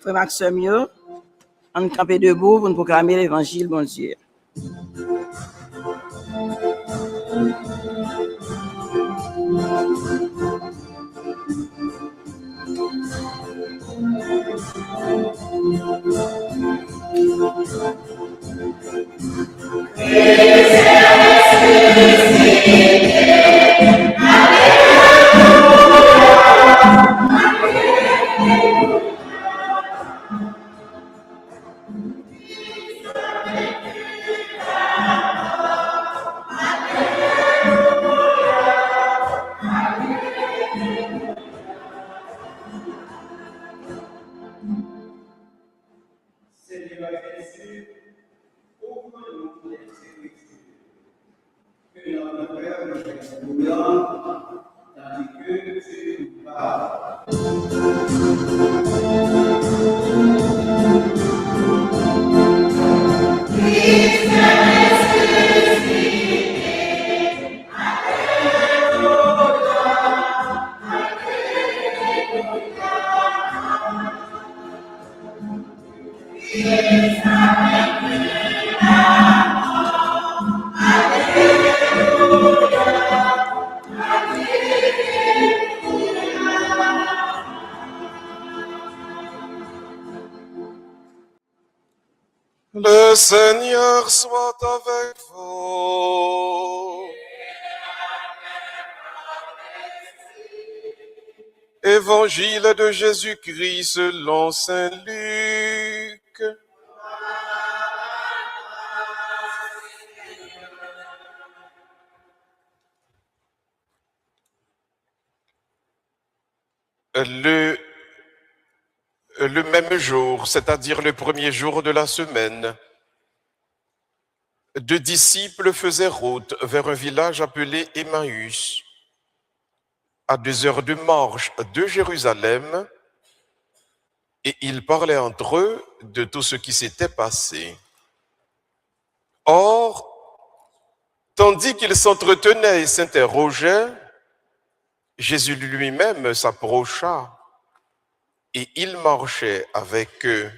Frère Maxime, on campe debout pour nous proclamer l'évangile, bon Dieu. Le Seigneur soit avec vous. Évangile de Jésus-Christ selon saint Luc. Le même jour, c'est-à-dire le premier jour de la semaine, 2 disciples faisaient route vers un village appelé Emmaüs, à 2 heures de marche de Jérusalem, et ils parlaient entre eux de tout ce qui s'était passé. Or, tandis qu'ils s'entretenaient et s'interrogeaient, Jésus lui-même s'approcha et il marchait avec eux.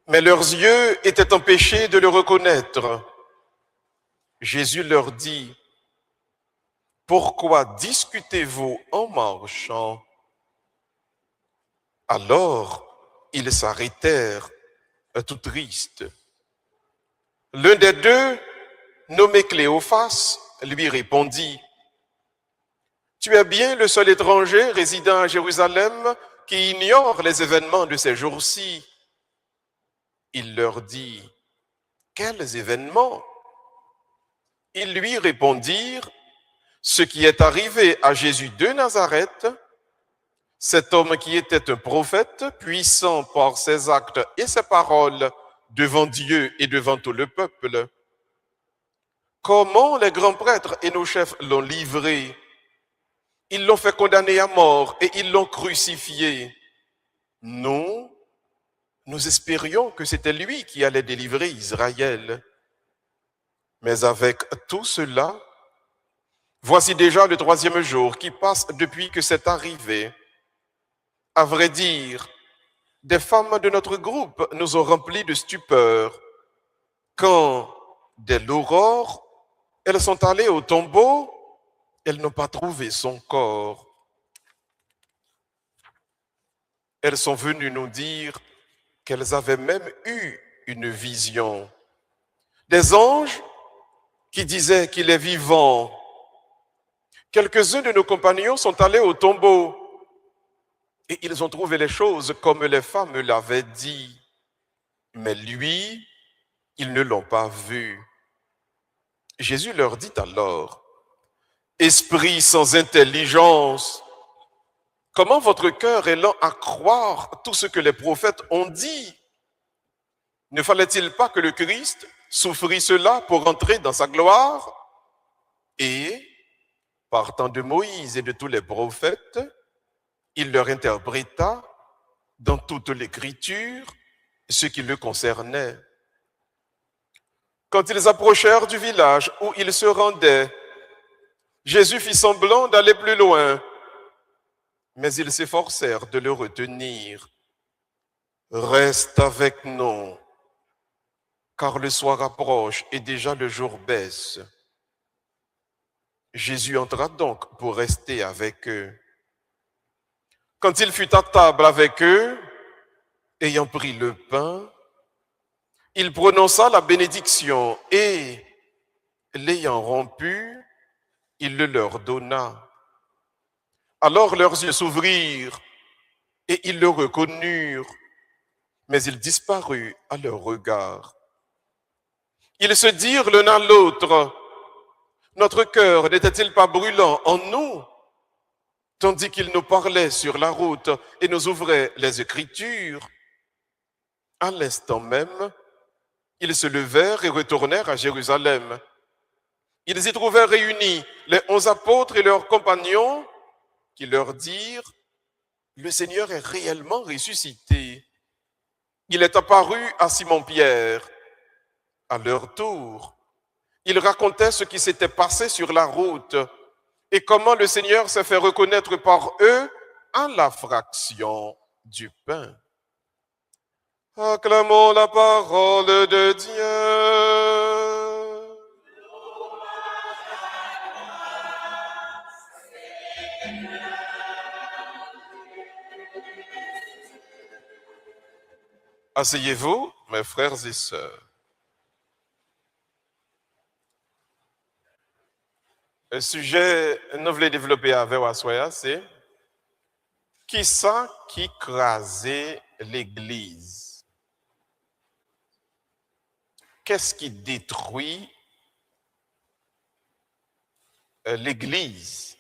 Mais leurs yeux étaient empêchés de le reconnaître. Jésus leur dit, « Pourquoi discutez-vous en marchant ?» Alors, ils s'arrêtèrent, tout tristes. L'un des deux, nommé Cléophas, lui répondit, « Tu es bien le seul étranger résidant à Jérusalem qui ignore les événements de ces jours-ci. » Il leur dit, « Quels événements ?» Ils lui répondirent, « Ce qui est arrivé à Jésus de Nazareth, cet homme qui était un prophète, puissant par ses actes et ses paroles devant Dieu et devant tout le peuple. Comment les grands prêtres et nos chefs l'ont livré? Ils l'ont fait condamner à mort et ils l'ont crucifié. Nous espérions que c'était lui qui allait délivrer Israël. Mais avec tout cela, voici déjà le 3e jour qui passe depuis que c'est arrivé. À vrai dire, des femmes de notre groupe nous ont remplis de stupeur quand, dès l'aurore, elles sont allées au tombeau, elles n'ont pas trouvé son corps. Elles sont venues nous dire qu'elles avaient même eu une vision. Des anges qui disaient qu'il est vivant. Quelques-uns de nos compagnons sont allés au tombeau et ils ont trouvé les choses comme les femmes l'avaient dit. Mais lui, ils ne l'ont pas vu. Jésus leur dit alors, « Esprit sans intelligence, comment votre cœur est lent à croire tout ce que les prophètes ont dit? Ne fallait-il pas que le Christ souffrit cela pour entrer dans sa gloire? » Et, partant de Moïse et de tous les prophètes, il leur interpréta dans toute l'Écriture ce qui le concernait. Quand ils approchèrent du village où ils se rendaient, Jésus fit semblant d'aller plus loin, mais ils s'efforcèrent de le retenir. reste avec nous, car le soir approche et déjà le jour baisse. Jésus entra donc pour rester avec eux. Quand il fut à table avec eux, ayant pris le pain, il prononça la bénédiction et, l'ayant rompu, il le leur donna. Alors leurs yeux s'ouvrirent et ils le reconnurent, mais il disparut à leur regard. Ils se dirent l'un à l'autre, notre cœur n'était-il pas brûlant en nous, tandis qu'il nous parlait sur la route et nous ouvrait les Écritures? À l'instant même, ils se levèrent et retournèrent à Jérusalem. Ils y trouvèrent réunis les 11 apôtres et leurs compagnons qui leur dirent, le Seigneur est réellement ressuscité. Il est apparu à Simon-Pierre. À leur tour, ils racontaient ce qui s'était passé sur la route et comment le Seigneur s'est fait reconnaître par eux en la fraction du pain. Acclamons la parole de Dieu. Asseyez-vous, mes frères et sœurs. Le sujet que nous voulons développer avec Wassoya, c'est qui ça qui crasait l'Église? Qu'est-ce qui détruit l'Église?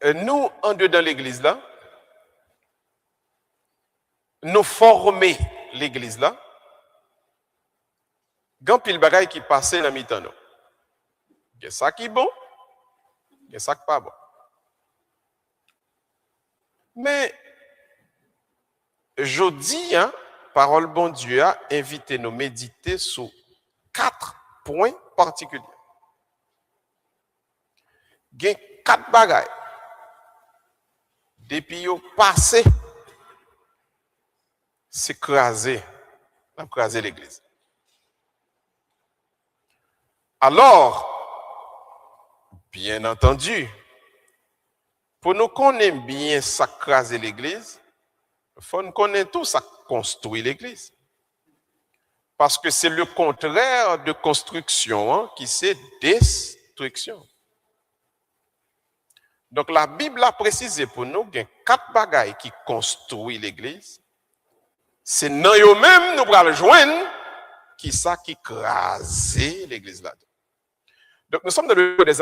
Nous, en dedans de l'Église là, nous former l'Église là, grand pile bagaille qui passait dans mi-temps nous. Il y a ça qui est bon, il y a ça qui pas bon. Mais jeudi, parole bon Dieu a invité nous méditer sur 4 points particuliers. Il y a 4 bagailles. Depuis au passé, c'est craser l'Église. Alors, bien entendu, pour nous connaître bien ça craser l'Église, il faut nous connaître tout ça construit l'Église. Parce que c'est le contraire de construction qui c'est destruction. Donc la Bible a précisé pour nous qu'il y a 4 bagailles qui construisent l'Église. C'est dans eux-mêmes nous allons joindre qui ça qui crase l'Église là. Donc nous sommes dans le livre des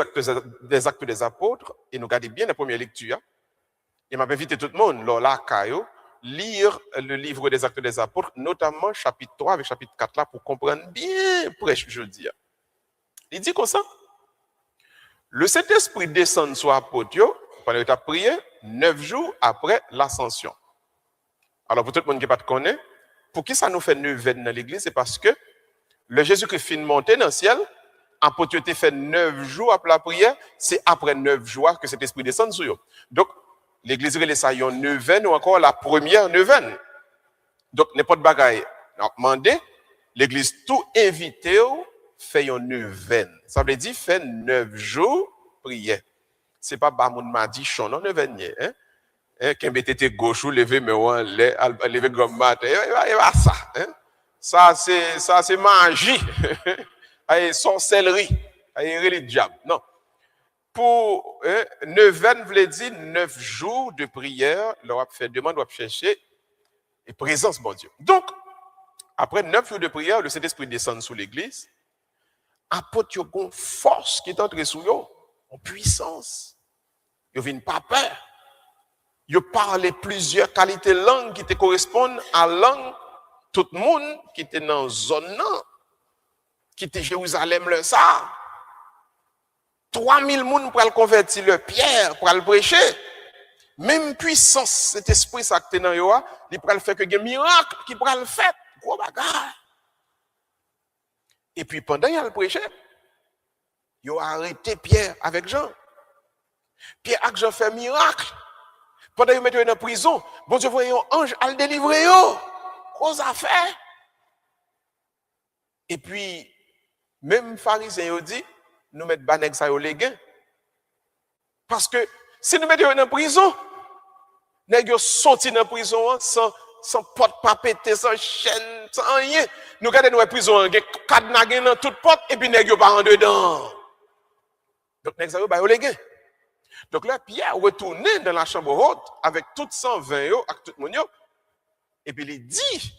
actes des apôtres et nous regardons bien la première lecture. Il m'a invité tout le monde là Caillou lire le livre des actes des apôtres, notamment chapitre 3 avec chapitre 4 là pour comprendre bien prêche jeudi. Il dit comme ça. Le Saint-Esprit descend sur l'apôtre pendant qu'il a prié 9 jours après l'ascension. Alors pour tout le monde qui ne connaît pas, pour qui ça nous fait neuvaine dans l'église, c'est parce que le Jésus-Christ finit monter dans le ciel, l'apôtre a fait 9 jours après la prière, c'est après 9 jours que cet esprit descend sur eux. Donc l'église relève ça une neuvaine ou encore la première neuvaine. Donc n'importe bagaille, demandez, l'église tout invité fait une neuvaine. Ça veut dire fait 9 jours prière. C'est pas Bamoun m'a dit chon non neuvaine quand était gauche ou lever mais on lever comme mat ça c'est magie et sorcellerie et le diable. Non. Pour neuvaine veut dire 9 jours de prière, leur fait demande doit chercher et présence bon Dieu. Donc après 9 jours de prière, le Saint-Esprit descend sur l'église. Apôtre yo gon force qui est entrée sous yo, en puissance. Yo vinn pas peur. Yo parle plusieurs qualités langues qui te correspondent à langue tout le monde qui était dans zone là, qui était Jérusalem le ça. 3000 moun pour le convertir le Pierre pour le prêcher. Même puissance cet esprit ça que dans yo, il pour le faire que des miracles qui pour le faire, gros bagarre. Et puis pendant qu'il a prêché, il a arrêté Pierre avec Jean. Pierre avec Jean fait miracle. Pendant qu'ils mettent en prison, bon Dieu voyez un ange à le délivrer, aux affaires. Et puis, même pharisiens dit, nous mettons banek ça au léguin. Parce que si nous mettons en prison, nous sortis de prison sans porte pas pété, sans chaîne, sans rien. Nous regardons dans la prison, nous avons cadenas dans toute porte et puis nous pas en dedans. Donc nous avons les gains. Donc là, Pierre retourné dans la chambre haute avec toutes 120 avec tout le monde. Et puis il dit,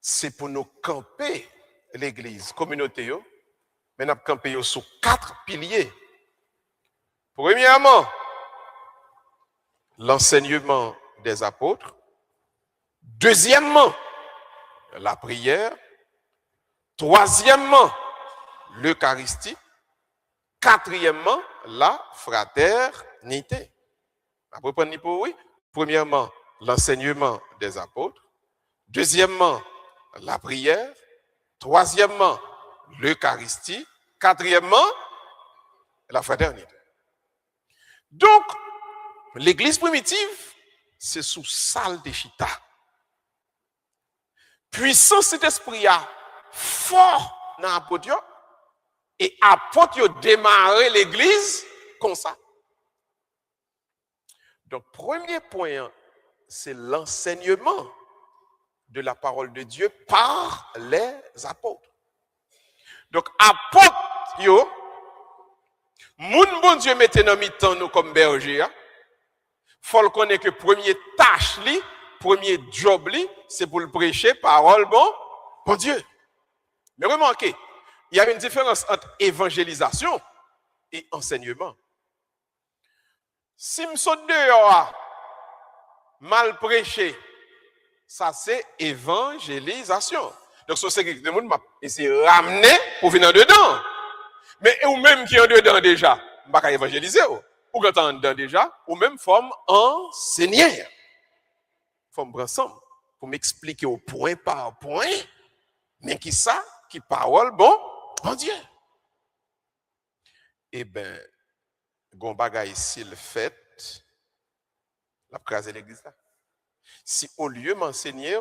c'est pour nous camper l'église, communauté, mais nous camper sous 4 piliers. Premièrement, l'enseignement des apôtres. Deuxièmement, la prière. Troisièmement, l'Eucharistie. Quatrièmement, la fraternité. Après, prenez pour oui. Premièrement, l'enseignement des apôtres. Deuxièmement, la prière. Troisièmement, l'Eucharistie. Quatrièmement, la fraternité. Donc, l'église primitive, c'est sous salle de chita. Puissant cet esprit a fort dans l'apôtre et apôtre démarrer l'église comme ça. Donc, premier point, c'est l'enseignement de la parole de Dieu par les apôtres. Donc, apôtres, moun bon Dieu mette dans mi-temps nous comme berger. Faut le connaître que premier tâche li, premier job li, c'est pour le prêcher parole bon Dieu. Mais remarquez, il y a une différence entre évangélisation et enseignement. Si me saute dehors mal prêché, ça c'est évangélisation. Donc c'est ce que le monde m'a essayé de ramener pour venir dedans. Mais ou même qui est en dedans déjà, je ne vais pas évangéliser. Ou quand on est dedans déjà, ou même forme enseigner. Forme prendre ensemble pour m'expliquer au point par point, mais qui ça, qui parole bon Dieu. Eh bien, gon bagay s'il fait, la craser l'église là. Si au lieu m'enseigner,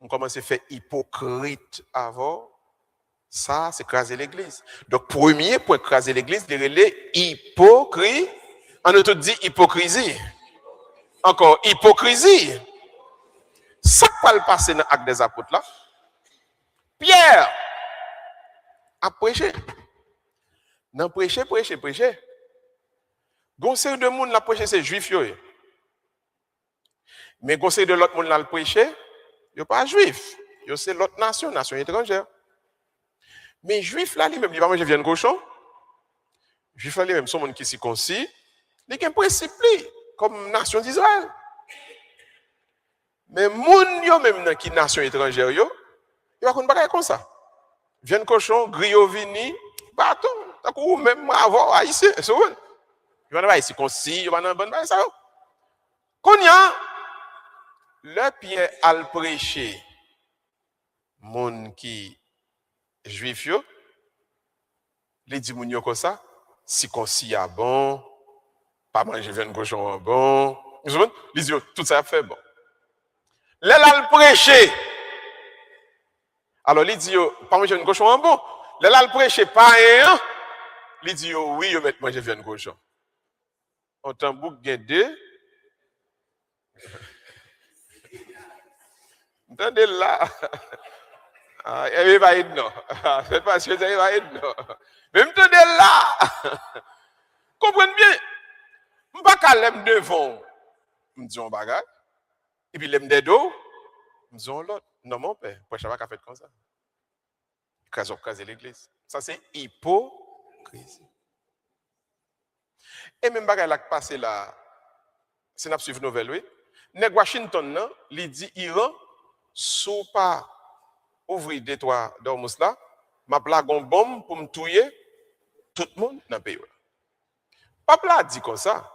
on commence à faire hypocrite avant, ça, c'est craser l'église. Donc, premier pour craser l'église, c'est les hypocrites. On a tout dit hypocrisie. Encore, hypocrisie. Ça va le passer dans l'acte des apôtres là. Pierre a prêché. Non, prêché. Conseil de monde l'a prêché, c'est juif. Mais conseil de l'autre monde l'a prêché, il n'est pas juif. C'est l'autre nation étrangère. Mais juif là, lui-même, il va manger viande cochon. Juif là, lui-même, son monde qui s'y concis, il a un principe, comme nation d'Israël. Mais moun yo même qui nation étrangère yo, il va qu'on pas comme ça. Viande cochon, griot vini, bâton, ou même avoir haïtien, c'est bon. Il va pas ici concis, il va dans bonne bail ça. Qu'on y a le Pierre al prêcher moun qui juif yo, les dit moun yo comme ça, si concis a bon, pas manger viande cochon bon, les dit tout ça fait bon. Là le prêcher. Alors il dit pas manger viande cochon bon. Là le prêcher pas un, il dit oui, yo met manger viande cochon. En tambouk gen deux. Entendez là. Il va être non. C'est pas sûr qu'il va être non. Mais entendez là. Comprenez bien. Je ne vais pas l'aime devant. Je dis un bagage. Et puis l'aime des dos. Je dis l'autre. Non, mon père. Pourquoi je ne vais pas faire comme ça? Craser l'église. Ça, c'est hypocrisie. Et même bagage là qui passe là. C'est une suivre nouvelle, oui. Nèg Washington, non, il dit Iran, sous pas ouvrir des toits d'Ormuz là, m'a plagon bombe pour me tuer tout le monde dans le pays. Papa a dit comme ça.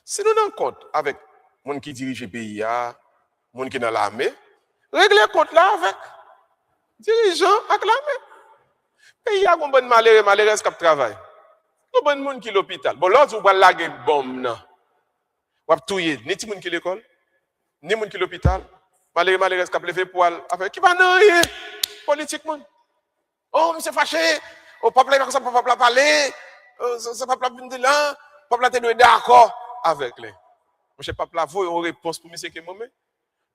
Si nous n'en compte avec les gens qui dirigent le pays, les gens qui sont dans l'armée, régler compte là avec dirigeants avec l'armée. Le pays a un bon malheureux qui travaille. Tout le monde qui est à l'hôpital. Bon, l'autre, vous va laguer bombe, non. Vous va touiller. Ni tout le monde qui est à l'école, ni monde qui est à l'hôpital. Malheureusement, qui a levé poil. Qui va non, politiquement. Oh, monsieur fâché. Oh, peuple, comme ça, peuple parler. Ça peuple venir là. Peuple est d'accord avec les. Monsieur peuple a une réponse pour monsieur qui est mauvais.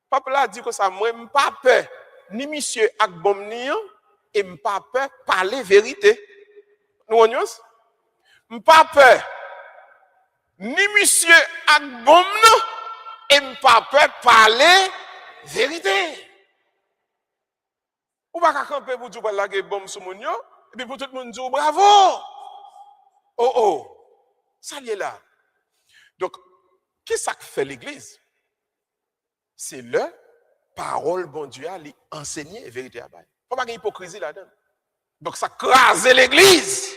Peuple a dit que ça, moi, je pas peur. Ni monsieur ak bombe ni, et je pas peur parler vérité. Nous, on y est? Je pas peur. Ni monsieur ak bombe non, et je pas peur parler vérité. Ou pas camper pour dire la bombe sur mon yo, et puis pour tout le monde dire bravo. Oh, ça y est là. Donc, qu'est-ce que fait l'Église? C'est le parole bon Dieu à lui enseigner la vérité à bail. Il ne faut pas qu'il y ait hypocrisie là-dedans. Donc, ça crase l'Église.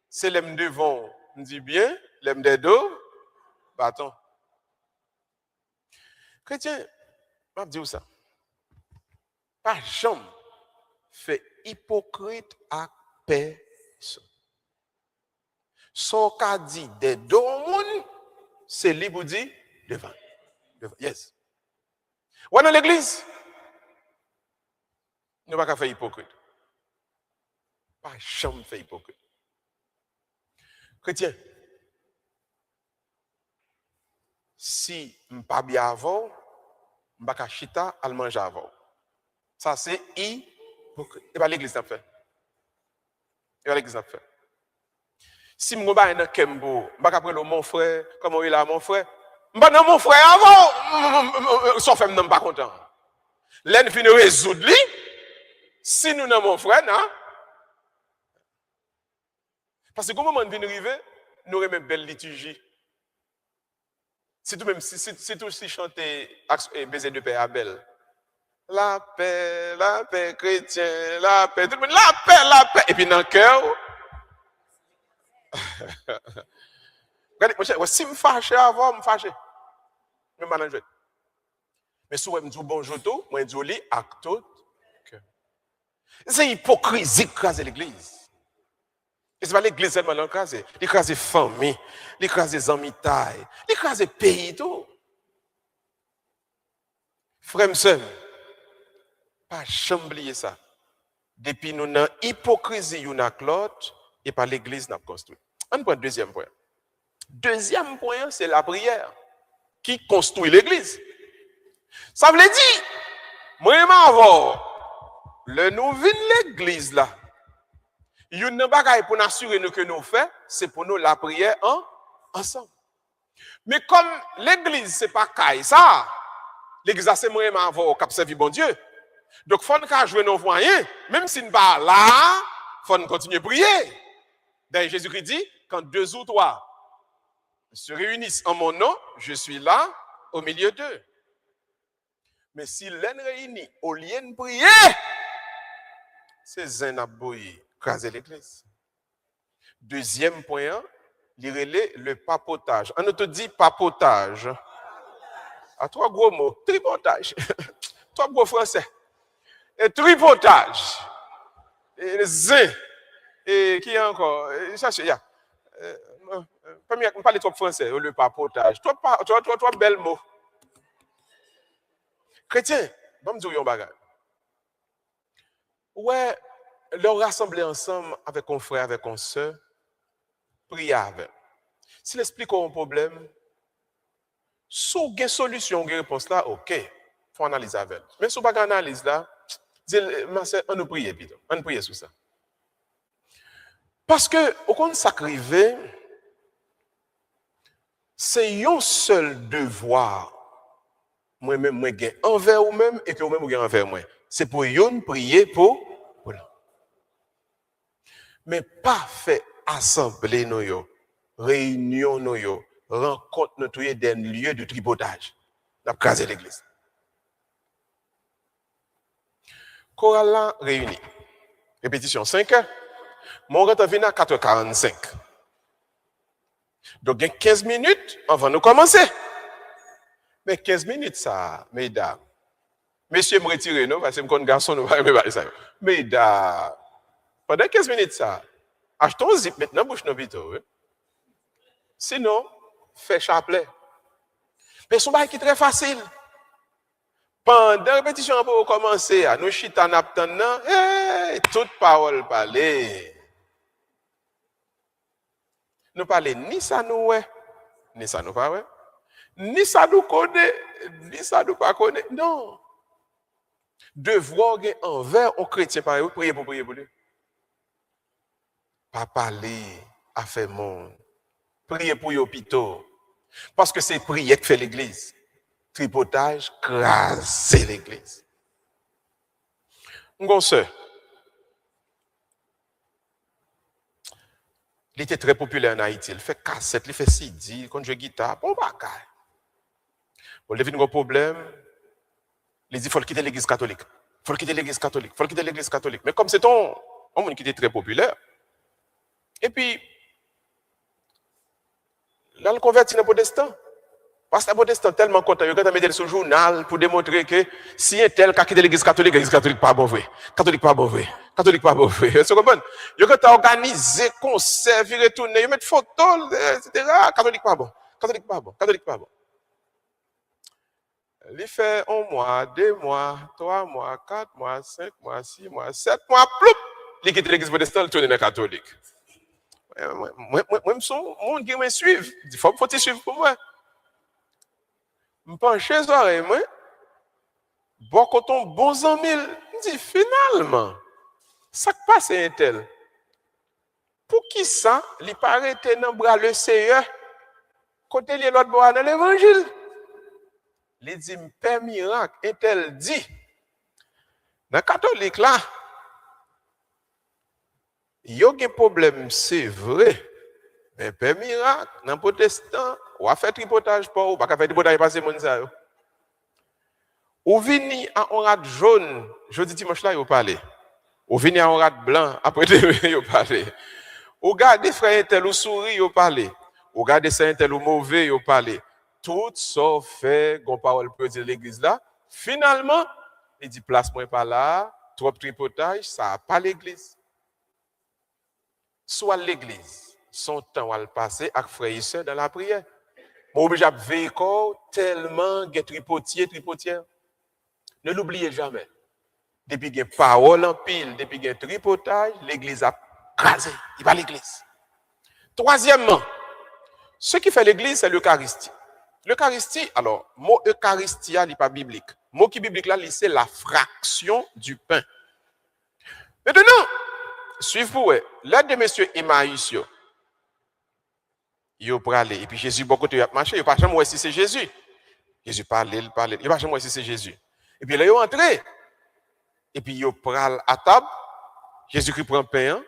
C'est l'aime devant, on dit bien, l'aime des dos, bâton. Chrétien, je vais dire ça. Pas jamais fait hypocrite à personne. Ce qu'a dit des deux monde, c'est libre dit devant. Yes. Ou dans l'église, nous ne pouvons pas faire hypocrite. Pas jamais faire hypocrite. Chrétien, si je ne suis pas bien avant, je ne vais pas chita à manger avant. Ça, c'est hypocrite. Et pas l'église n'a fait. Et pas l'église n'a fait. Si je ne suis pas dans Kembo, je ne vais pas prendre mon frère, comment il a mon frère. Je ne vais pas mon frère avant, sauf que je ne suis pas content. L'un finit de résoudre lui. Si nous sommes mon frère, non? Parce que comment on vient arriver, nous avons une belle liturgie. C'est tout même si chanter baiser de Père Abel. La paix chrétien, la paix, tout le monde, la paix. Et puis dans le cœur, regardez, si je me fâche avant, je me fâche. Je me manage. Mais si je me dis bonjour, moi je dis acte. C'est hypocrisie d'écraser l'église. Et ce n'est pas l'église seulement l'écraser. L'écraser famille, l'écraser amis taille, l'écraser pays tout. Frère et sœur, pas chambler ça. Depuis nous avons hypocrisie une avec l'autre et par l'église n'a construit. On prend deuxième point. Deuxième point, c'est la prière qui construit l'église. Ça veut dire, moi avant, le nous vient l'église là. Il n'y a pas pour assurer que nous faisons, c'est pour nous la prière ensemble. Mais comme l'église, ce n'est pas ça, l'église, c'est moi avant qui servi bon Dieu. Donc, il faut qu'on joue nos moyens, même si nous ne sommes pas là, il faut continuer à prier. D'ailleurs, Jésus-Christ dit, quand 2 ou 3 se réunissent en mon nom, je suis là au milieu d'eux. Mais si l'un réunit au lieu de prier, c'est Zénaboui, craser l'église. Deuxième point, le papotage. On te dit papotage. À 3 gros mots, tripotage. 3 gros français. Et tripotage. Et zin. Et qui est encore? Cherchez, ya. On parle trop français, le papotage. 3 belles mots. Chrétien, bon me dire un bagage. Ouais, leur rassembler ensemble avec un frère, avec une soeur, prier avec. S'il explique un problème, si vous avez une solution, une réponse là, ok, il faut analyser avec. Mais si vous n'avez pas d'analyse là, on nous prie plutôt. On nous prie sur ça. Parce que, au compte s'arriver, c'est un seul devoir, moi-même, moi, envers vous-même et que vous-même, vous envers moi. C'est pour vous prier pour nous. Mais pas fait assembler nous, réunion nous, rencontre nous dans un lieu de tripotage. N'a pas casé l'église. Chorale réuni. Répétition 5 heures. Mon rentre vient à 4h45. Donc, il y a 15 minutes avant de commencer. Mais 15 minutes, ça, mesdames. Messieurs, me retirer, non? Parce que je suis un garçon, nous ne va pas ça. Mesdames, pendant 15 minutes, ça, Achetons un zip maintenant, bouche non vite. Sinon, fais chapelet. Mais c'est un bail qui est très facile. Pendant la répétition, on peut commencer à nous chita naptan, toute parole parler. Nous parler ni ça nous ouais, ni ça nous pas ouais, ni ça nous connaît, ni ça nous pas connaît. Non. Devoir envers un chrétien pareil, prier pour lui. Pas parler à faire monde. Prier pour l'hôpital. Parce que c'est prier que fait l'église. Tripotage, craser l'église. Mon soeur, il était très populaire en Haïti. Il fait cassette, il fait CD, quand je guitare, bon bagaille. Bon, il y a un problème. Il dit qu'il faut quitter l'église catholique. Il faut quitter l'église catholique. Il faut quitter l'église catholique. Mais comme c'est un homme qui était très populaire, et puis, là, il convertit dans le protestant. Parce que le protestant est tellement content, il a mis sur le journal pour démontrer que si un tel qui a quitté l'église catholique pas bon vrai. Catholique pas bon vrai. Catholique pas bon vrai. Vous comprenez? Il a organisé, concert, il retourné, il met photos, etc. Catholique pas bon. Catholique pas bon. Catholique pas bon. Il fait 1 mois, 2 mois, 3 mois, 4 mois, 5 mois, 6 mois, 7 mois, ploup! Il quitte l'église protestante, il tourne dans le catholique. Moi, je suis un monde qui me suit. Il faut te suivre pour moi. Je penche chez moi, bon coton, bons amis, je dis finalement, ça qui passe un tel. Pour qui ça, il paraît dans le bras le Seigneur, côté l'autre bois dans l'évangile. Il dit, Père miracle, un tel dit, dans le catholique là, il y a un problème, c'est vrai. Mais Père miracle, dans le protestant, on a fait tripotage pour ou pas faire tripotage passer mon ça. Ou vini à un rat jaune, jeudi dimanche là, il parle. Ou vini à un rat blanc, après il parle. Ou garde frère tel ou souris, il parle. Ou garde saint tel ou mauvais, il parle. Tout ça fait qu'on parole peut dire l'église là. Finalement, il dit place moi pas là, trop tripotage, ça n'a pas l'église. Soit l'église, son temps va le passer avec frères et sœurs dans la prière. Mon obligé à veiller tellement de tripotières. Ne l'oubliez jamais. Depuis qu'il y a parole en pile, depuis qu'il y a tripotage, l'église a crasé. Il va l'église. Troisièmement, ce qui fait l'église, c'est l'Eucharistie. L'Eucharistie, alors, mot Eucharistia, il n'est pas biblique. Mot qui est biblique là, c'est la fraction du pain. Maintenant, suivez-vous, l'un de messieurs Emmaüs, il a aller. Et puis Jésus, beaucoup de marché, il n'a pas jamais voir si c'est Jésus. Jésus parlait, il n'a pas jamais voir si c'est Jésus. Et puis là, il est entré. Et puis il prend à table. Jésus-Christ prend le pain,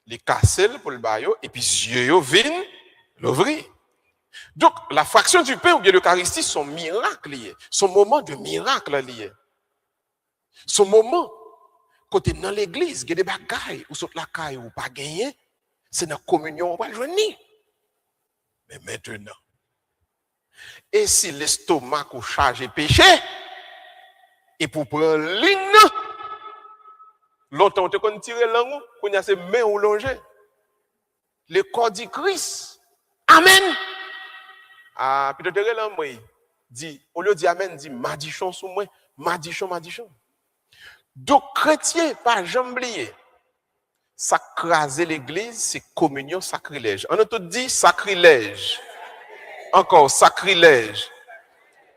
il casse pour le baillot, et puis Dieu vient l'ouvrir. Donc, la fraction du pain ou bien l'Eucharistie sont miracles liés. Sont moments de miracle liés. Sont moments, côté dans l'église, il y a des bagailles, ou sur la caille ou pas gagné, c'est dans la communion, on va le joindre. Mais maintenant, et si l'estomac ou chargé péché, et pour prendre ligne, longtemps on te qu'on tire langue, qu'on y a ses mains ou longées. Le corps du Christ. Amen. Ah, puis de là, moi, dit, au lieu de dire Amen, dit madichon sous moi, madichon. Donc, chrétien, pas jamais oublier. Sacraser l'église, c'est communion sacrilège. On a tout dit sacrilège. Encore sacrilège.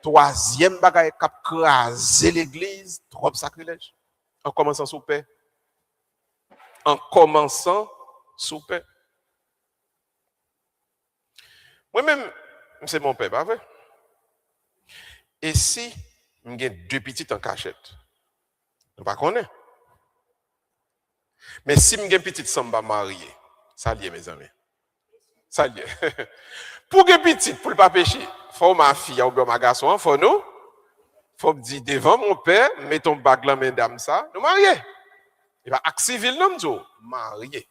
Troisième bagaille qui a crasé l'église, trop sacrilège. En commençant sous paix. En commençant sous paix. Moi-même, c'est mon père, pas vrai? Et si j'ai 2 petites en cachette, je ne sais pas. Mais si j'ai une petite samba mariée, ça y est, mes amis. Ça y est. Pour une petite, pour ne pas pécher, il faut ma fille ou ma garçon, il faut nous. Il faut me dire devant mon père, mets ton bague là, mesdames, ça, nous marier. Il va activer l'homme, marier.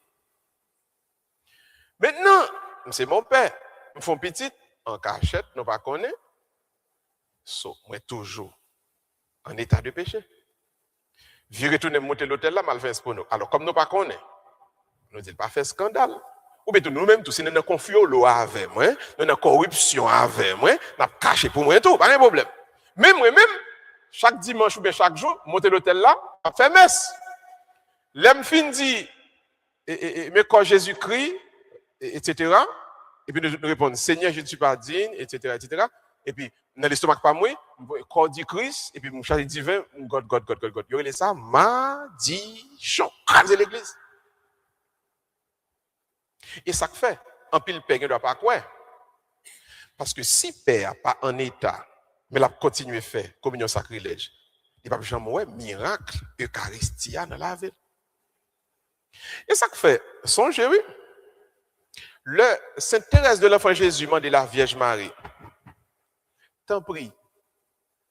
Maintenant, c'est mon père. Ils font petite, en cachette, nous ne pas connaître. So, moi, toujours en état de péché. Virer retourner monter l'hôtel là, mal fait pour nous. Alors, comme nous ne pas connaître, Nous dit pas faire scandale. Ou bien nous-mêmes, tous, si nous avons confiance avec moi, nous avons corruption avec moi, nous avons caché pour moi et tout, pas de problème. Même moi-même, chaque dimanche ou bien chaque jour, monter l'hôtel là, je fais messe. L'aime fin dit, mais quand Jésus-Christ, etc., et puis nous répondons, Seigneur, je ne suis pas digne, etc., etc., et puis, dans l'estomac pas moi, quand dit Christ, et puis mon charge divin, God. Il y aurait ça, maldition. Craser l'église. Et ça fait, en pile père ne doit pas quoi. Parce que si père pas en état, mais la continue à faire communion sacrilège, il va pas jamais miracle, Eucharistia dans la ville. Et ça fait, songez, oui. Le Sainte Thérèse de l'Enfant Jésus m'a dit la Vierge Marie. T'en prie,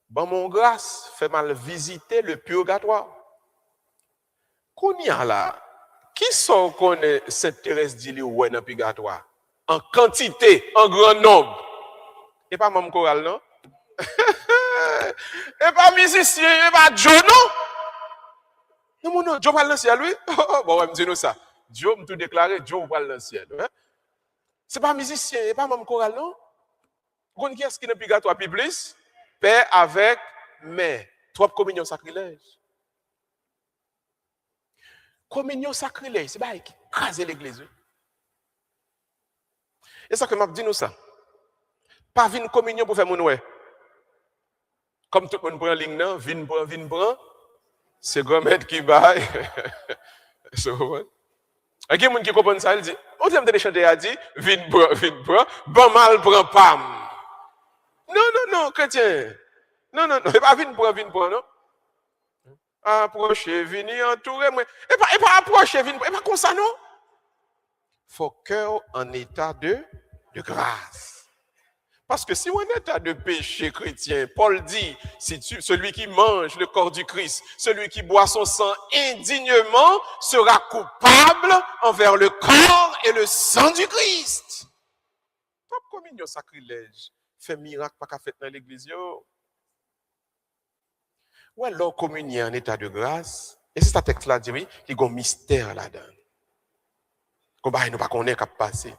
bon mon grâce, fais mal visiter le purgatoire. Qu'on y a là, qui sont connaît Sainte Thérèse dit ouais dans le purgatoire? En quantité, en grand nombre. Et pas mon choral, non? Et pas musicien, et pas Joe, non? Non, Joe parle dans le ciel, lui. Bon, on me dit nous ça. Joe me tout déclaré, Joe parle dans le ciel. C'est pas musicien, et pas mon choral, non? Vous qui est-ce qui n'est plus gâteau à plus? Père avec mère. Trois communions sacrilèges. Communion sacrilège, c'est pas qui crase l'église. Et ça que m'a dit nous ça. Pas une communion pour faire mon ouais. Comme tout le monde prend ligne non, vin prend. C'est grand-mère qui baille. C'est vrai. Il y a des gens qui comprennent ça, il dit, on t'aime de chanter, il dit, vin prend, bon mal prend pam. Non, chrétien. Non, c'est pas vin prend, non. Approchez, venez entourer moi. Et pas approcher, venez, et pas comme ça, non. Faut cœur en état de grâce. Parce que si on est en état de péché chrétien, Paul dit, celui qui mange le corps du Christ, celui qui boit son sang indignement, sera coupable envers le corps et le sang du Christ. Pas communion sacrilège. Fait miracle, pas qu'à faire dans l'église, yo. Ou alors communier en état de grâce. Et c'est ce texte-là dit, oui, il y a un mystère là-dedans. Qu'on ne pas connaître qu'à passer.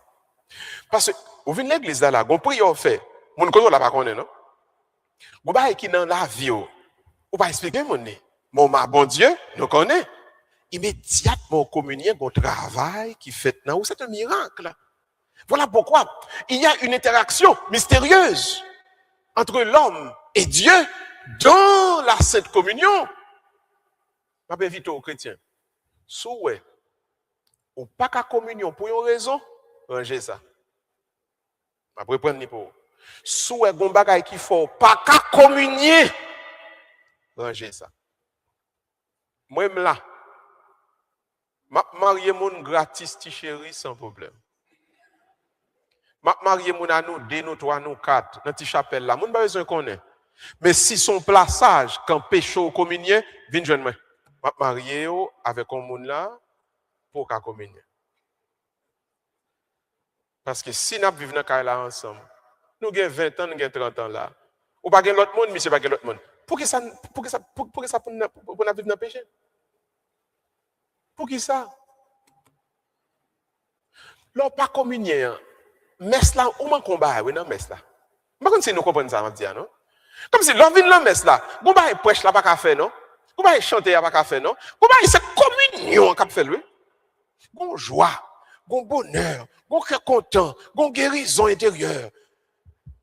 Parce que, vous venez l'église là, on prie, on fait. Mon ne pas connaître, non? Vous voyez qui dans la vie, vous pas expliquer mon nez. Bon Dieu, nous connaît. Immédiatement, communier, on travail qui fait dans c'est un miracle. Voilà pourquoi il y a une interaction mystérieuse entre l'homme et Dieu dans la Sainte Communion. Je vais inviter aux chrétiens. Souhait, ou pas qu'à communion pour une raison, rangez ça. Je vais prendre pour. Souhait, bon bagay qui faut pas qu'à communier, rangez ça. Moi-même là, je marie mon gratis, ti chéri, sans problème. Je marie mon à nous, deux, nous, trois, nous, quatre, dans ti chapelle là. Mon pas besoin qu'on ait. Mais si son plaçage, quand péché au communion, viens joindre moi. Je marie avec un monde là pour qu'à communier. Parce que si nous vivons dans là ensemble, nous avons 20 ans, nous avons 30 ans là. Ou pas l'autre monde, monsieur pas l'autre monde. Pour que ça pour vivre dans le péché? Pour qui ça? L'on pas communier. Messe là, ou man combat, oui, non, messe là. Par contre, si nous comprenons ça, on dit, non? Comme si l'on vient dans la messe là, on va prêcher là, pas qu'à faire, non? On va chanter là, pas qu'à faire, non? On va c'est communion qu'a fait, lui. Bon joie, bon bonheur, bon cœur content, bon guérison intérieure.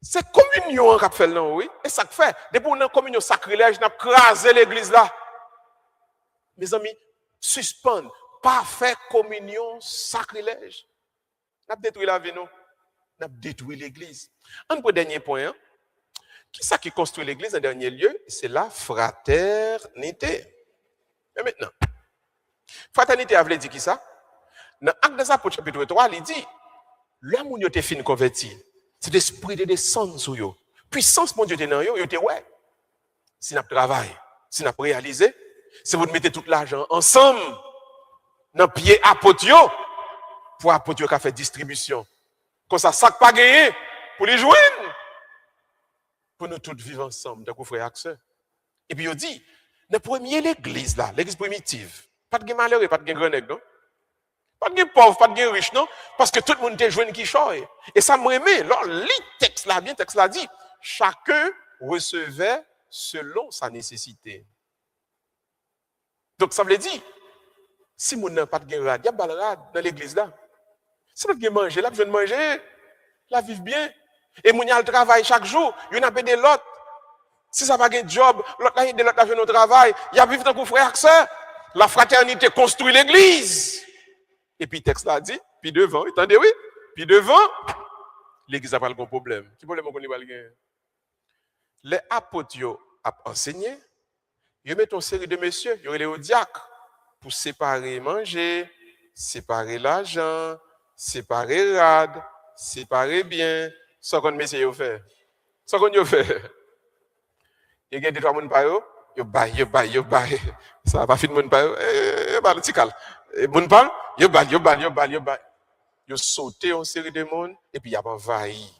C'est communion qu'a fait, non, oui? Et ça fait, depuis qu'on a communion sacrilège, on a crasé l'église là. Mes amis, suspendre, pas faire communion sacrilège. On a détruit la vie, non? On a détruit l'église. Un dernier point, hein? Qui est-ce qui construit l'église en dernier lieu? C'est la fraternité. Mais maintenant, fraternité a voulu dire qui ça? Dans Actes des Apôtres, chapitre 3, il dit, l'homme où il était fin converti, c'est l'esprit de descendre sur eux. Puissance, mon Dieu, était dans eux, il était ouais. Si nous travaillons, si nous réalisons, si vous mettez tout l'argent ensemble, dans le pied apôtre, pour apôtre qui a fait distribution. Comme ça, ça pas gagné pour les joindre. Pour nous tous vivre ensemble, d'un coup, frère et sœur. Et puis, il dit, le premier l'église là, l'église primitive, pas de malheureux, pas de grenègue, non? Pas de pauvre, pas de riche, non? Parce que tout le monde est jeune qui choye. Et ça me remet. Alors, les textes là, bien, texte là dit, chacun recevait selon sa nécessité. Donc, ça veut dire, si mon n'a pas de rad, il y a pas de rad dans l'église là. Si vous avez manger, là, vous venez manger, là, vivre bien. Et mon y a le travail chaque jour, il y en a des l'autre. Si ça va pas de job, l'autre là, il y a l'autre là, au travail, il y a vivre tant que frère que ça. La fraternité construit l'église. Et puis, le texte là dit, puis devant, attendez, oui, puis devant, l'église n'a pas le problème. Qui problème qu'on y va le gagner? Les apôtres ont enseigné, ils mettent une série de messieurs, ils ont les diacres pour séparer manger, séparer l'argent, séparer rad, séparer bien. Ça qu'on messieurs ont fait. Ça qu'on a fait. Il y a des trois personnes par eux, ils baillent. Ça va pas finir mon par eux. Le tical. Mon parle, ils baillent. Ils ont sauté en série de monde et puis ils ont envahi.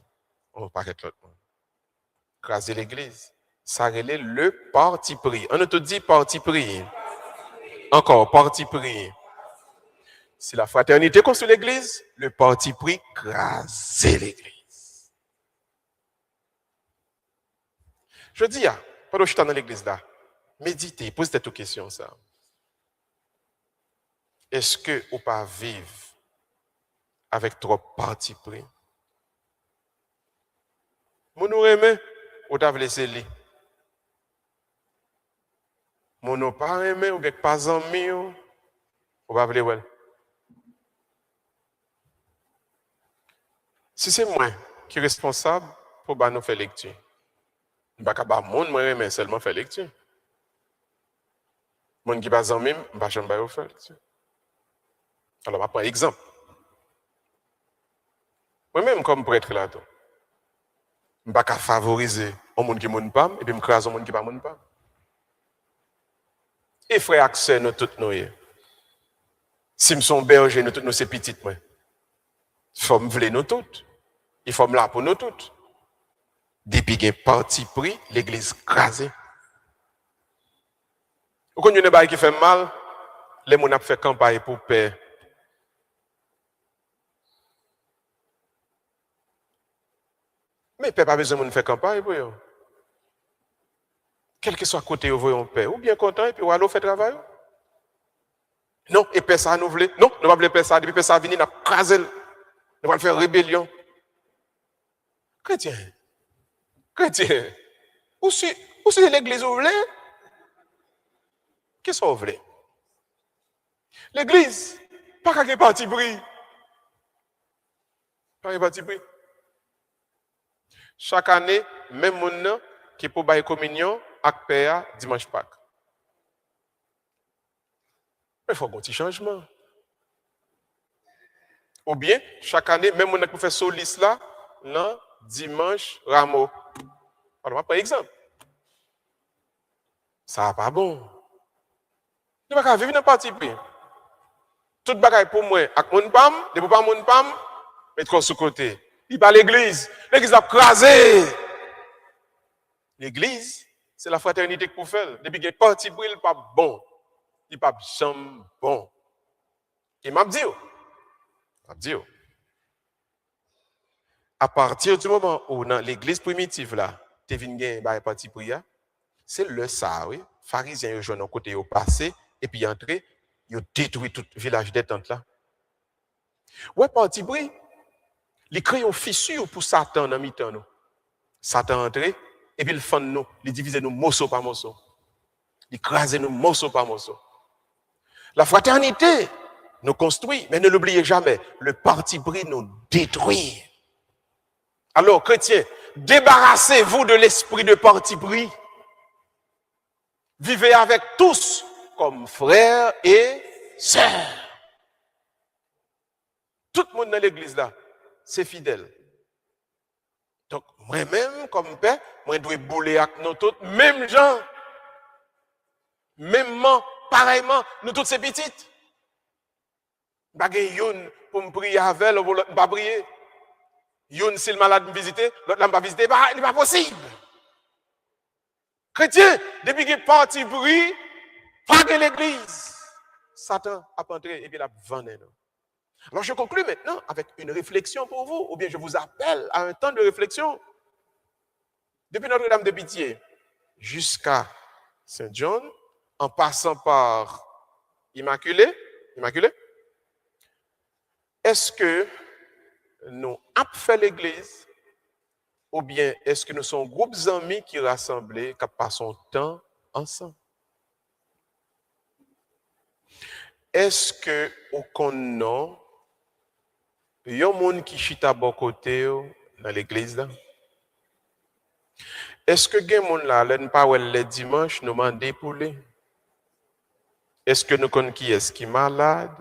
On va pas arrêter l'autre monde. Craser l'église. Ça relève le parti pris. On te dit parti pris. Encore, parti pris. Si la fraternité construit l'église, le parti pris, craser l'église. Je dis, pendant que je suis dans l'église là, méditez, posez cette question ça. Est-ce que vous pas vivre avec trop parti pris? Vous nous aimez, vous t'avez laissé lui. Vous nous pas aimé, ou pas amis, vous pas voulu ouais. Si c'est moi qui est responsable pour nous faire lecture, je ne vais pas monde moi mais seulement faire lecture. Monde qui pas amis, je ne vais jamais faire lecture. Alors, on prendre exemple. Moi-même, comme prêtre là, je ne vais pas favoriser un monde qui ne m'aime pas et puis je crase un monde qui ne m'aime pas. Et frère accès nous tous nous. Si nous sommes bergers, nous tous nous sommes petites. Il faut me vouloir nous toutes. Il faut me là pour nous toutes. Depuis qu'il y a parti pris, l'église crasée. Vous connaissez des choses qui fait mal, les gens ont fait campagne pour paix. Mais paix pas besoin de faire campagne pour eux. Quel que soit côté où vous paix, ou bien content, et puis ou alors fait travail. Non, et paix ça nous voulons. Non, nous ne voulons pas ça. Depuis paix ça vient, nous avons crasé. Nous allons faire rébellion. Chrétien. Où c'est l'église où vous voulez? Qu'est-ce que vous voulez? L'église, pas qu'à quel parti pris. Pas qu'à parti pris. Chaque année, même mon qui pour bailler communion avec Père dimanche Pâques. Mais il faut un petit changement. Ou bien, chaque année, même mon qui fait solis là, non, dimanche rameau. Alors, par exemple, ça va pas bon. Ne pas vivre dans le parti pris. Tout bagaille pour moi, avec mon pam, de pour pas mon pam, mettre sur côté. Il pas l'église. L'église a crasé. L'église, c'est la fraternité pour faire. Depuis que parti pris, il n'est pas bon. Il n'est pas jamais bon. Et m'a dit, à partir du moment où dans l'église primitive là, tu es venu par parti pris, c'est le ça, oui. Pharisiens, ils jouent côté au passé, et puis ils entrent, ils ont détruit tout le village détente là. Ouais, parti pris. Il crée une fissure pour Satan dans mi-temps. Satan entre et puis il fend nous, il divise nous morceau par morceau. Il crase nous morceau par morceau. La fraternité nous construit, mais ne l'oubliez jamais, le parti pris nous détruit. Alors, chrétiens, débarrassez-vous de l'esprit de parti pris. Vivez avec tous comme frères et sœurs. Tout le monde dans l'église là, c'est fidèle. Donc, moi-même, comme père, moi, je dois bouler avec nous tous, même gens, mêmement, pareillement, nous tous ces petites. Je ne pour me prier avec elle, ou ne pas prier. Youn, si le malade me visite, l'autre ne pas visiter, il n'est pas possible. Chrétien, depuis qu'il est parti bruit, pas de l'église. Satan a entré et puis il a vendu. Alors je conclue maintenant avec une réflexion pour vous, ou bien je vous appelle à un temps de réflexion. Depuis Notre-Dame de Pitié jusqu'à Saint-John, en passant par Immaculée, est-ce que nous avons fait l'église ou bien est-ce que nous sommes groupes d'amis qui rassemblés, qui passent temps ensemble? Est-ce que au connaît il y a un monde qui chita bon côté dans l'église là? Est-ce que gen monde là, l'en pas le dimanche nous demander pour lui? Est-ce que nous connaissons qui est-ce qui est malade?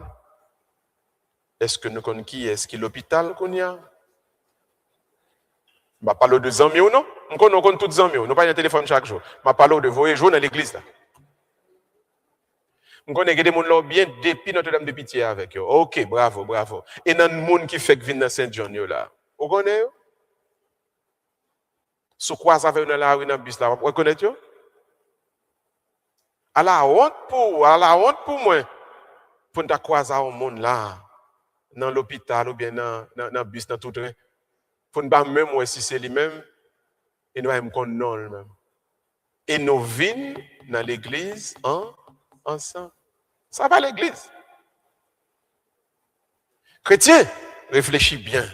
Est-ce que nous connaissons qui est-ce qui est l'hôpital qu'on y a? Je parle de amis ou non? Nous connaissons tous les amis, nous pas un téléphone chaque jour. Je parle de voyager dans l'église là. Nous connaissons des gens bien depuis Notre-Dame de Pitié avec eux. OK, bravo, bravo. Et dans le monde qui fait que vient dans Saint-John là. Vous connaissez? Sous quoi ça fait dans la rue dans le bus là, vous connaissez? À la honte pour moi pour nous croiser au monde là dans l'hôpital ou bien dans le bus dans tout train. Pour ne pas même moi si c'est lui-même et nous même qu'on non même. Et nous venons dans l'église ensemble. Ça va l'église. Chrétien, réfléchis bien.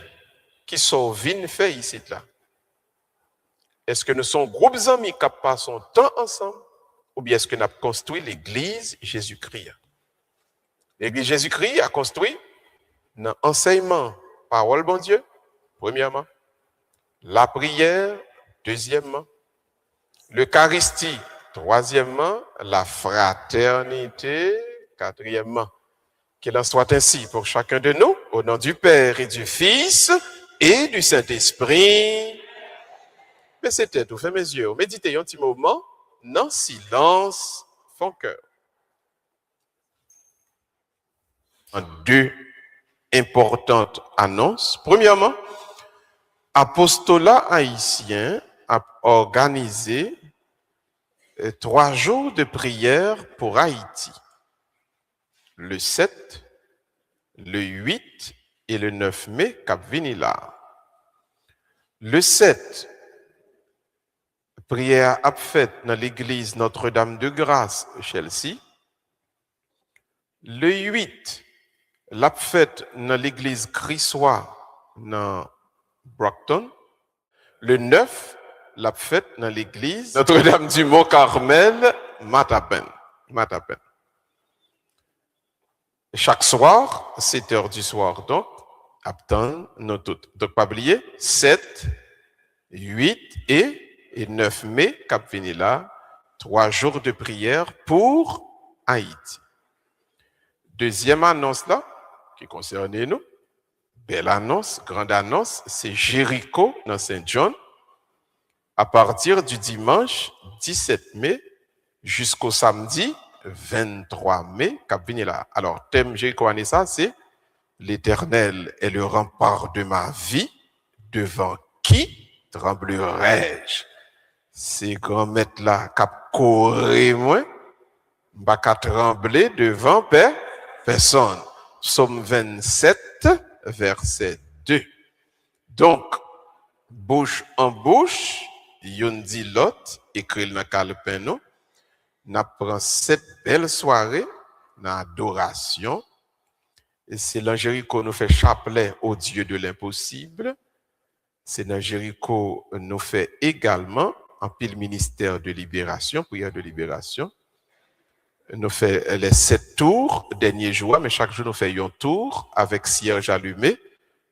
Qui sont venus faire ici là? Est-ce que nous sommes groupes d'amis qui passent temps ensemble ou bien est-ce que nous avons construit l'église Jésus-Christ? L'église Jésus-Christ a construit dans l'enseignement, parole bon Dieu, premièrement, la prière, deuxièmement, l'Eucharistie, troisièmement, la fraternité, quatrièmement. Qu'il en soit ainsi pour chacun de nous, au nom du Père et du Fils et du Saint-Esprit. Mais c'était tout, fermez mes yeux, méditez un petit moment, dans silence, fond cœur. Deux importantes annonces. Premièrement, Apostolat haïtien a organisé 3 jours de prière pour Haïti. Le 7, le 8 et le 9 mai, Cap Vinila. Le 7, prière a faite dans l'église Notre-Dame de Grâce, Chelsea. Le 8, l'a faite dans l'église Christois, dans Brockton. Le 9, l'a faite dans l'église Notre-Dame du Mont-Carmel, Matapen. Chaque soir, 7 heures du soir, donc, attendre nous toutes. Donc, pas oublier, 7, 8 et 9 mai, Cap Vinila, 3 jours de prière pour Haïti. Deuxième annonce là, qui concerne nous, belle annonce, grande annonce, c'est Jéricho dans Saint-John, à partir du dimanche 17 mai jusqu'au samedi 23 mai, Cap Vinila. Alors, thème Jéricho ça, c'est l'Éternel est le rempart de ma vie, devant qui tremblerai-je? Ces grands maîtres là, cap courir moi, pas qu'à trembler devant personne. Psaume 27, verset 2. Donc, bouche en bouche, yon dit l'autre, écrit dans calepin nous, n'a prend cette belle soirée dans adoration. Et c'est dans Jéricho nous fait chapelet au Dieu de l'impossible. C'est dans Jéricho nous fait également en pile ministère de libération, prière de libération. Nous fait les 7 tours, dernier jour, mais chaque jour nous faisons un tour avec cierge allumé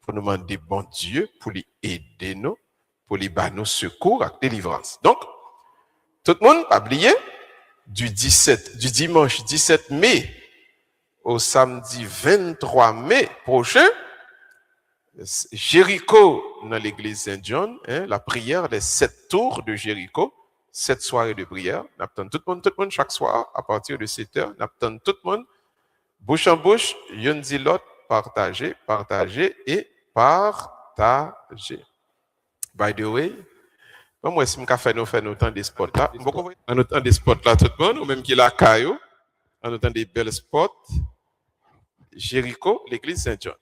pour nous demander bon Dieu pour lui aider nous, pour lui donner nous secours et délivrance. Donc, tout le monde, pas oublier, du dimanche 17 mai au samedi 23 mai prochain, Jéricho dans l'église Saint-John, la prière des 7 tours de Jéricho, 7 soirées de prière. Nous attendons tout le monde chaque soir à partir de 7 heures. Nous attendons tout le monde, bouche en bouche, yon dit l'autre, partager et partager. By the way, moi, si je fais nous temps des spots là, en autant des spots là, tout le monde, ou même qui la caillou, en autant des belles spots, Jéricho, l'église Saint-John.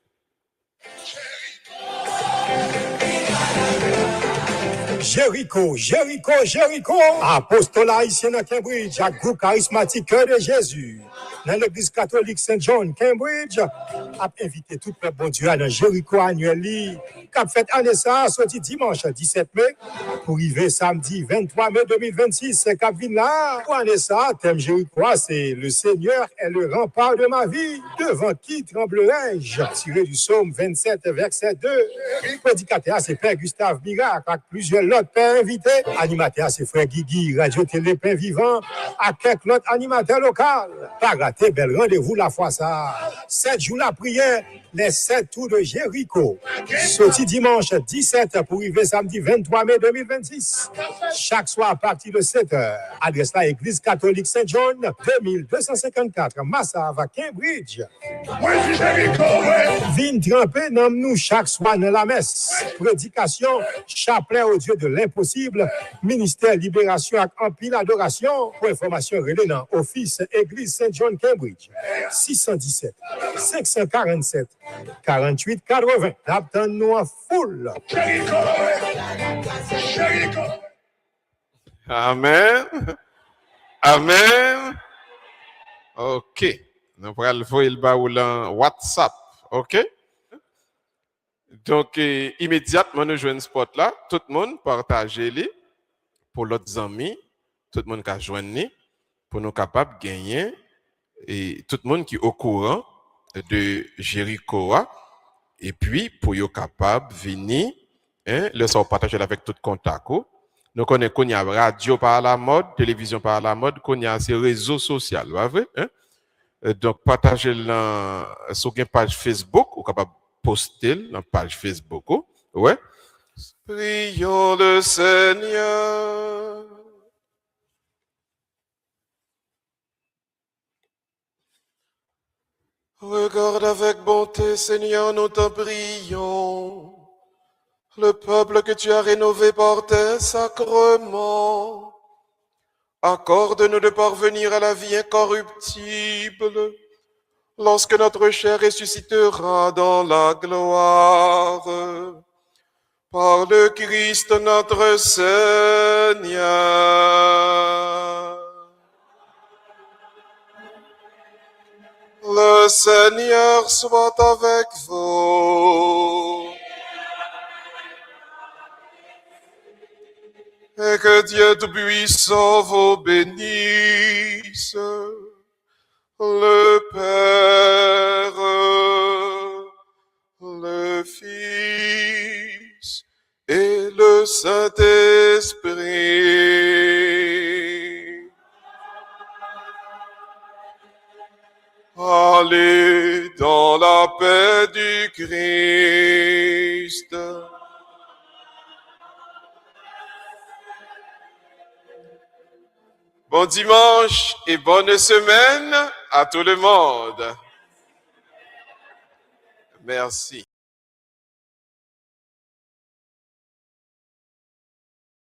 Jéricho, Jéricho, Jéricho. Apostolat haïtien à Cambridge, à groupe charismatique Cœur de Jésus. Dans l'église catholique Saint John, Cambridge, a invité tout le bon Dieu dans Jéricho annuel, qui a fait année ça, sorti dimanche 17 mai, pour arriver samedi 23 mai 2026, cap vin là. Pour année ça, thème Jéricho, c'est le Seigneur est le rempart de ma vie, devant qui tremblerai-je? Tiré du psaume 27, verset 2. Prédicateur, c'est Père Gustave Miracle, avec plusieurs autres pères invités. Animateur, c'est Frère Guigui, Radio Télé Pain Vivant, avec quelques autres animateurs locaux. Pas rater, bel rendez-vous la fois ça. 7 jours la prière, les 7 tours de Jéricho. Sorti dimanche 17 pour arriver samedi 23 mai 2026. Chaque soir à partir de 7h. Adresse la Église catholique Saint John, 2254, Massava, Cambridge. Vin trempé, nomme-nous chaque soir dans la messe. Prédication, chapelet au Dieu de l'impossible, ministère libération avec empile adoration. Pour information, relais dans Office Église Saint John, Cambridge. 617 547 48 80. L'attend-nous en foule. Amen. Amen. OK. Nous allons voir le baoul en WhatsApp. OK? Donc, immédiatement, nous jouons un spot là. Tout le monde partagez-les pour l'autre amis. Tout le monde qui a joint pour nous capables de gagner. Et tout le monde qui est au courant de Jéricho. Et puis, pour être capable de venir, le soir partager avec tout contact. Nous connaissons qu'on y a radio par la mode, télévision par la mode, qu'on y a ces réseaux sociaux, pas vrai? Donc, partagez sur une page Facebook, ou capable de poster dans la page Facebook. Ouais. Prions le Seigneur. Regarde avec bonté, Seigneur, nous te prions. Le peuple que tu as rénové par tes sacrements. Accorde-nous de parvenir à la vie incorruptible lorsque notre chair ressuscitera dans la gloire. Par le Christ notre Seigneur. Le Seigneur soit avec vous. Et que Dieu Tout-Puissant vous bénisse, le Père, le Fils et le Saint-Esprit. Allez dans la paix du Christ. Bon dimanche et bonne semaine à tout le monde. Merci.